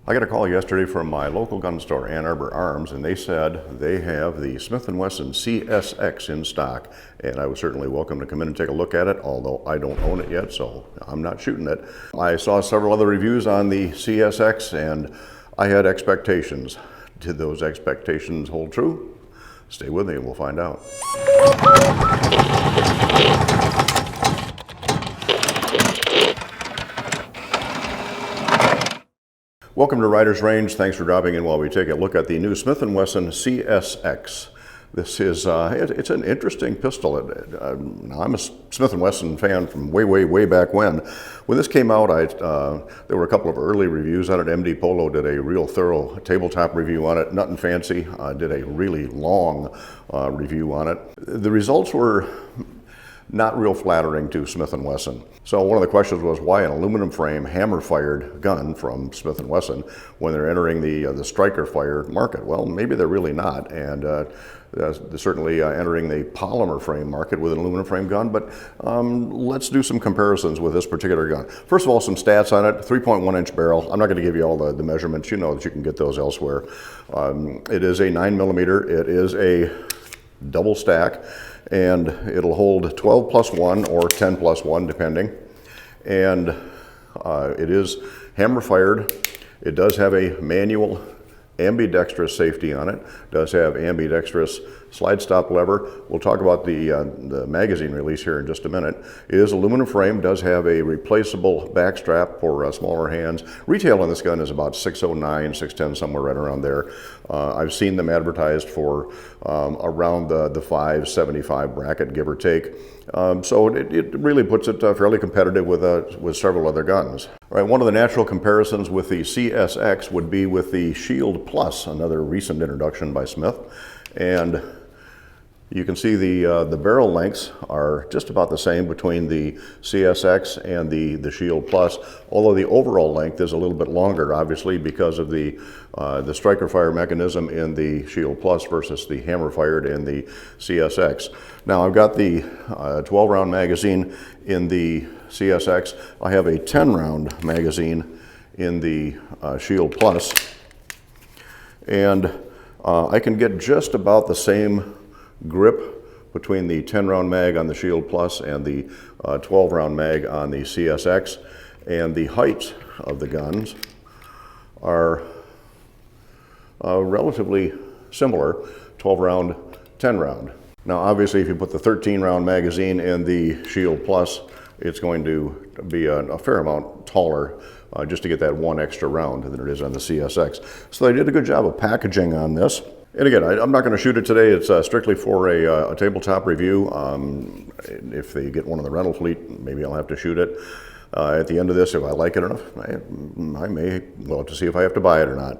I got a call yesterday from my local gun store, Ann Arbor Arms, and they said they have the Smith Wesson CSX in stock, and I was certainly welcome to come in and take a look at it, although I don't own it yet, so I'm not shooting it. I saw several other reviews on the CSX, and I had expectations. Did those expectations hold true? Stay with me and we'll find out. Welcome to Riders Range. Thanks for dropping in while we take a look at the new Smith Wesson CSX. This is it's an interesting pistol. I'm a Smith & Wesson fan from way back when. When this came out, there were a couple of early reviews on it. MD Polo did a real thorough tabletop review on it. Nothing fancy. Did a really long review on it. The results were not real flattering to Smith & Wesson. So one of the questions was, why an aluminum frame hammer-fired gun from Smith & Wesson when they're entering the striker-fired market? Well, maybe they're really not, and they're certainly entering the polymer frame market with an aluminum frame gun, but let's do some comparisons with this particular gun. First of all, some stats on it. 3.1-inch barrel. I'm not going to give you all the measurements. You know that you can get those elsewhere. It is a 9mm. It is a double stack, and it'll hold 12 plus 1 or 10 plus 1 depending, and it is hammer fired. It does have a manual ambidextrous safety on it. Does have ambidextrous slide stop lever. We'll talk about the magazine release here in just a minute. It is aluminum frame, does have a replaceable back strap for smaller hands. Retail on this gun is about $609, $610, somewhere right around there. I've seen them advertised for around the $575 bracket, give or take. So it really puts it fairly competitive with several other guns. All right, one of the natural comparisons with the CSX would be with the Shield Plus, another recent introduction by Smith. And you can see the barrel lengths are just about the same between the CSX and the Shield Plus, although the overall length is a little bit longer, obviously, because of the striker fire mechanism in the Shield Plus versus the hammer fired in the CSX. Now I've got the 12-round magazine in the CSX. I have a 10-round magazine in the Shield Plus, and I can get just about the same grip between the 10-round mag on the Shield Plus and the 12-round mag on the CSX, and the heights of the guns are relatively similar, 12-round, 10-round. Now obviously if you put the 13-round magazine in the Shield Plus, it's going to be a fair amount taller just to get that one extra round than it is on the CSX. So they did a good job of packaging on this. And again, I'm not going to shoot it today. It's strictly for a tabletop review. If they get one of the rental fleet, maybe I'll have to shoot it. At the end of this, if I like it enough, I may have to see if I have to buy it or not.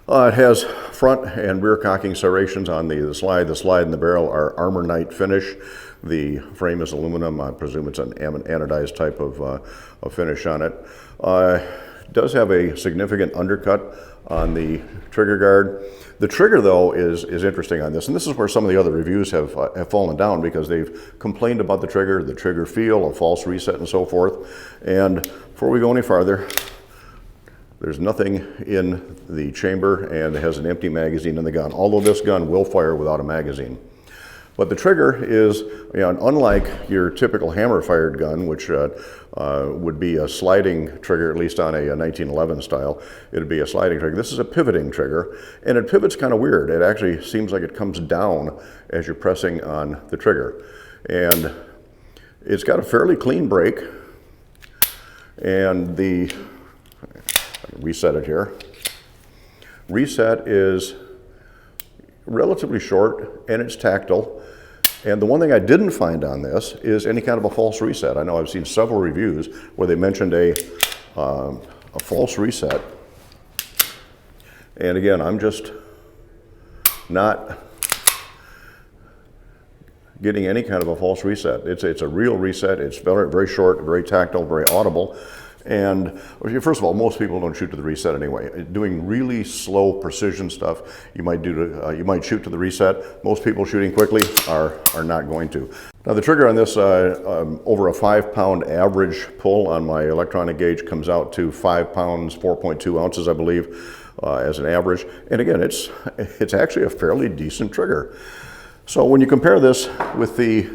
It has front and rear cocking serrations on the slide. The slide and the barrel are Armor Night finish. The frame is aluminum. I presume it's an anodized type of finish on it. It does have a significant undercut on the trigger guard. The trigger, though, is interesting on this, and this is where some of the other reviews have fallen down, because they've complained about the trigger feel, a false reset, and so forth. And before we go any farther, there's nothing in the chamber, and it has an empty magazine in the gun, although this gun will fire without a magazine. But the trigger is, unlike your typical hammer-fired gun, which would be a sliding trigger, at least on a 1911 style, it would be a sliding trigger. This is a pivoting trigger, and it pivots kind of weird. It actually seems like it comes down as you're pressing on the trigger. And it's got a fairly clean break, and I can reset it here. Reset is relatively short, and it's tactile. And the one thing I didn't find on this is any kind of a false reset. I know I've seen several reviews where they mentioned a false reset. And again, I'm just not getting any kind of a false reset. It's a real reset. It's very short, very tactile, very audible. And first of all, most people don't shoot to the reset anyway. Doing really slow precision stuff, you might shoot to the reset. Most people shooting quickly are not going to. Now the trigger on this, over a 5-pound average pull on my electronic gauge, comes out to 5 pounds, 4.2 ounces, I believe, as an average. And again, it's actually a fairly decent trigger. So when you compare this with the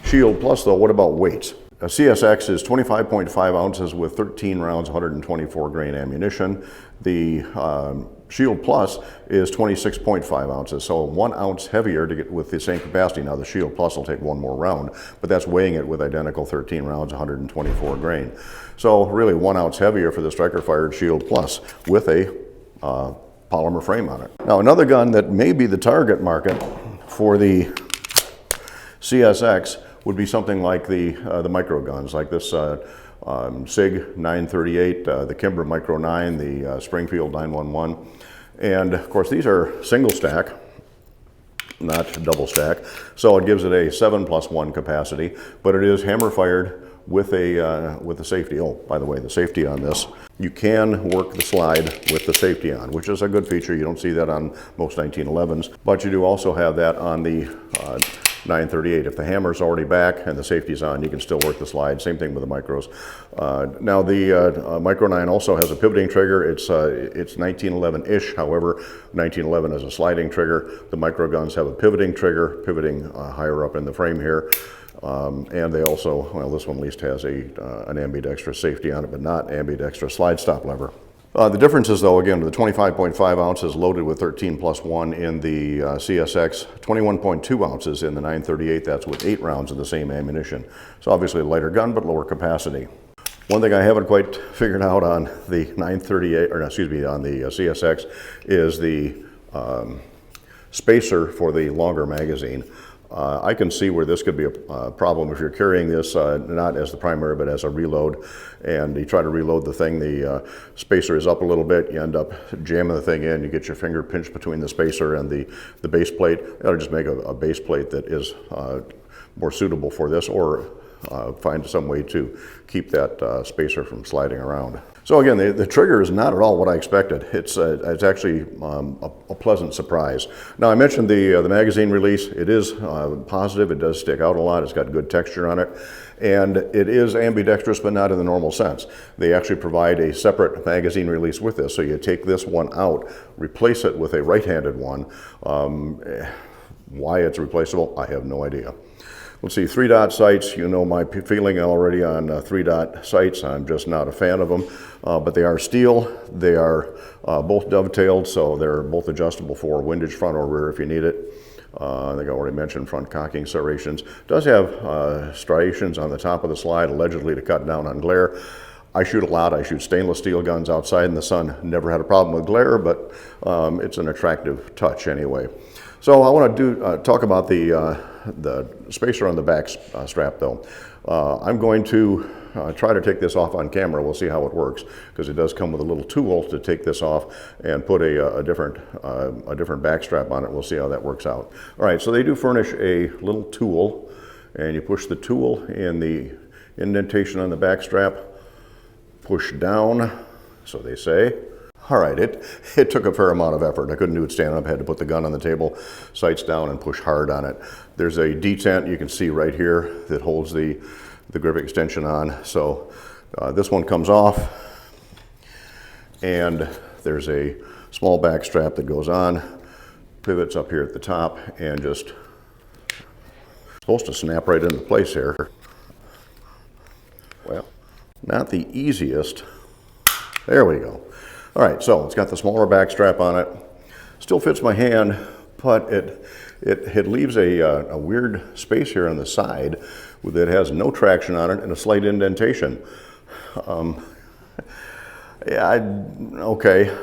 Shield Plus though, what about weights? A CSX is 25.5 ounces with 13 rounds, 124 grain ammunition. The Shield Plus is 26.5 ounces, so 1 ounce heavier to get with the same capacity. Now the Shield Plus will take one more round, but that's weighing it with identical 13 rounds, 124 grain. So really 1 ounce heavier for the striker-fired Shield Plus with a polymer frame on it. Now another gun that may be the target market for the CSX would be something like the micro guns, like this SIG 938, the Kimber Micro 9, the Springfield 911. And of course these are single stack, not double stack, so it gives it a 7+1 capacity, but it is hammer fired with a safety. Oh, by the way, the safety on this, you can work the slide with the safety on, which is a good feature. You don't see that on most 1911s, but you do also have that on the 938. If the hammer's already back and the safety's on, you can still work the slide. Same thing with the micros. Now the Micro 9 also has a pivoting trigger. It's 1911-ish. However, 1911 is a sliding trigger. The micro guns have a pivoting trigger, pivoting higher up in the frame here. And they also, well, this one at least has an ambidextrous safety on it, but not ambidextrous slide stop lever. The differences though, again, the 25.5 ounces loaded with 13+1 in the CSX, 21.2 ounces in the 938, that's with 8 rounds of the same ammunition. So obviously a lighter gun, but lower capacity. One thing I haven't quite figured out on the 938, or excuse me, on the CSX is the spacer for the longer magazine. I can see where this could be a problem if you're carrying this not as the primary but as a reload, and you try to reload the thing, the spacer is up a little bit, you end up jamming the thing in, you get your finger pinched between the spacer and the base plate. You ought to just make a base plate that is more suitable for this, or find some way to keep that spacer from sliding around. So again, the trigger is not at all what I expected. It's actually a pleasant surprise. Now I mentioned the magazine release. It is positive. It does stick out a lot. It's got good texture on it. And it is ambidextrous, but not in the normal sense. They actually provide a separate magazine release with this. So you take this one out, replace it with a right-handed one. Why it's replaceable, I have no idea. Let's see, 3-dot sights, you know my feeling already on 3-dot sights. I'm just not a fan of them, but they are steel. They are both dovetailed, so they're both adjustable for windage front or rear if you need it. I think I already mentioned front cocking serrations. It does have striations on the top of the slide, allegedly to cut down on glare. I shoot a lot. I shoot stainless steel guns outside in the sun. Never had a problem with glare, but it's an attractive touch anyway. So I want to talk about the spacer on the back strap though. I'm going to try to take this off on camera. We'll see how it works, because it does come with a little tool to take this off and put a different back strap on it. We'll see how that works out. All right, so they do furnish a little tool, and you push the tool in the indentation on the back strap, push down, so they say. All right, it took a fair amount of effort. I couldn't do it standing up. I had to put the gun on the table, sights down, and push hard on it. There's a detent you can see right here that holds the grip extension on. So this one comes off, and there's a small back strap that goes on, pivots up here at the top, and just supposed to snap right into place here. Well, not the easiest. There we go. All right, so it's got the smaller back strap on it. Still fits my hand, but it leaves a weird space here on the side that has no traction on it and a slight indentation. Okay.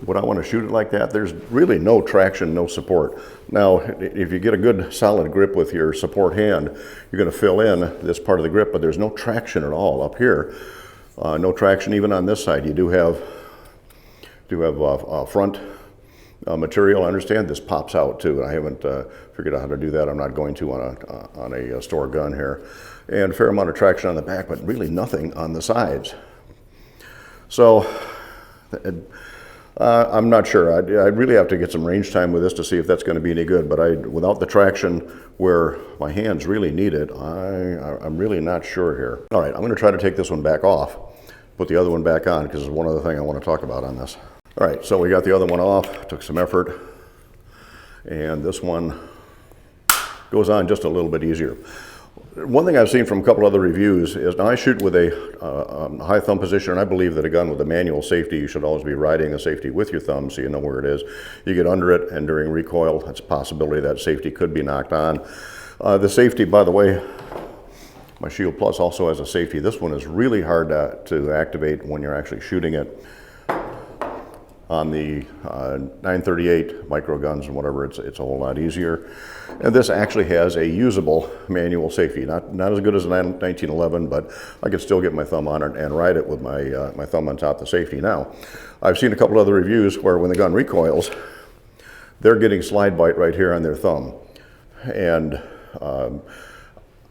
Would I want to shoot it like that? There's really no traction, no support. Now, if you get a good solid grip with your support hand, you're going to fill in this part of the grip, but there's no traction at all up here. No traction even on this side. You do have front material. I understand this pops out too. I haven't figured out how to do that. I'm not going to on a store gun here. And a fair amount of traction on the back, but really nothing on the sides. So I'm not sure. I'd really have to get some range time with this to see if that's going to be any good. But without the traction where my hands really need it, I'm really not sure here. All right, I'm going to try to take this one back off, put the other one back on, because there's one other thing I want to talk about on this. All right, so we got the other one off, took some effort, and this one goes on just a little bit easier. One thing I've seen from a couple other reviews is, now I shoot with a high thumb position, and I believe that a gun with a manual safety, you should always be riding the safety with your thumb so you know where it is. You get under it, and during recoil, that's a possibility that safety could be knocked on. The safety, by the way, my Shield Plus also has a safety. This one is really hard to activate when you're actually shooting it. On the 938 micro guns and whatever, it's a whole lot easier. And this actually has a usable manual safety. Not as good as a 1911, but I could still get my thumb on it and ride it with my thumb on top of the safety. Now, I've seen a couple other reviews where when the gun recoils, they're getting slide bite right here on their thumb. And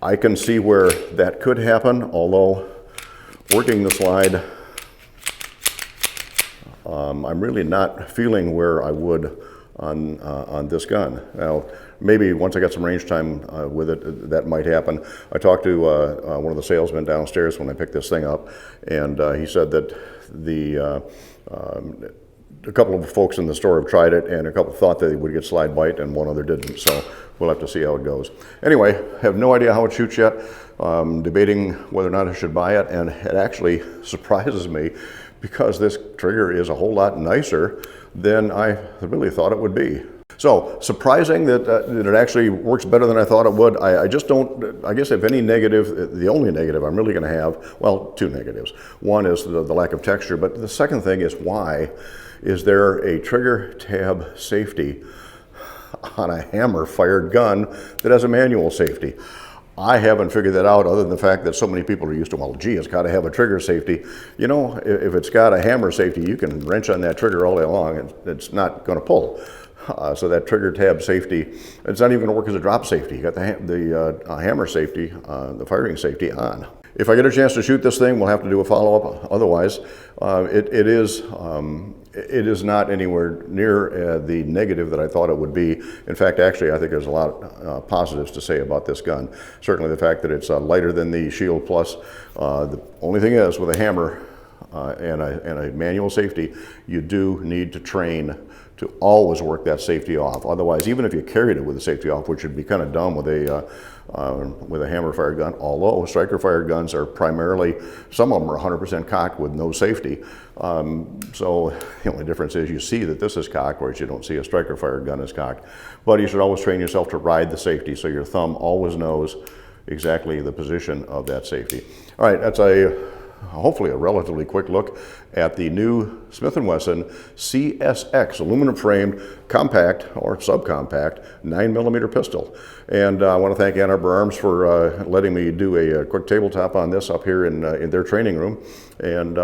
I can see where that could happen, although working the slide, I'm really not feeling where I would on this gun. Now, maybe once I got some range time with it, that might happen. I talked to one of the salesmen downstairs when I picked this thing up, and he said that a couple of folks in the store have tried it, and a couple thought they would get slide bite, and one other didn't. So we'll have to see how it goes. Anyway, have no idea how it shoots yet. Debating whether or not I should buy it, and it actually surprises me because this trigger is a whole lot nicer than I really thought it would be. So surprising that it actually works better than I thought it would. I just don't, I guess if any negative, the only negative I'm really going to have, well, two negatives. One is the lack of texture, but the second thing is, why is there a trigger tab safety on a hammer fired gun that has a manual safety? I haven't figured that out, other than the fact that so many people are used to, well, gee, it's got to have a trigger safety. You know, if it's got a hammer safety, you can wrench on that trigger all day long and it's not going to pull. So that trigger tab safety, it's not even going to work as a drop safety. You got the hammer safety, the firing safety on. If I get a chance to shoot this thing, we'll have to do a follow-up. Otherwise, it is not anywhere near the negative that I thought it would be. In fact, actually, I think there's a lot of positives to say about this gun. Certainly the fact that it's lighter than the Shield Plus. The only thing is, with a hammer and a manual safety, you do need to train to always work that safety off. Otherwise, even if you carried it with the safety off, which would be kind of dumb with a hammer-fired gun, although striker-fired guns are primarily, some of them are 100% cocked with no safety. So the only difference is you see that this is cocked, whereas you don't see a striker-fired gun is cocked. But you should always train yourself to ride the safety, so your thumb always knows exactly the position of that safety. All right, that's hopefully a relatively quick look at the new Smith & Wesson CSX aluminum framed compact or subcompact 9mm pistol. And I want to thank Ann Arbor Arms for letting me do a quick tabletop on this up here in their training room. And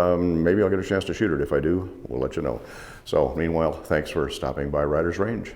maybe I'll get a chance to shoot it. If I do, we'll let you know. So meanwhile, thanks for stopping by Riders Range.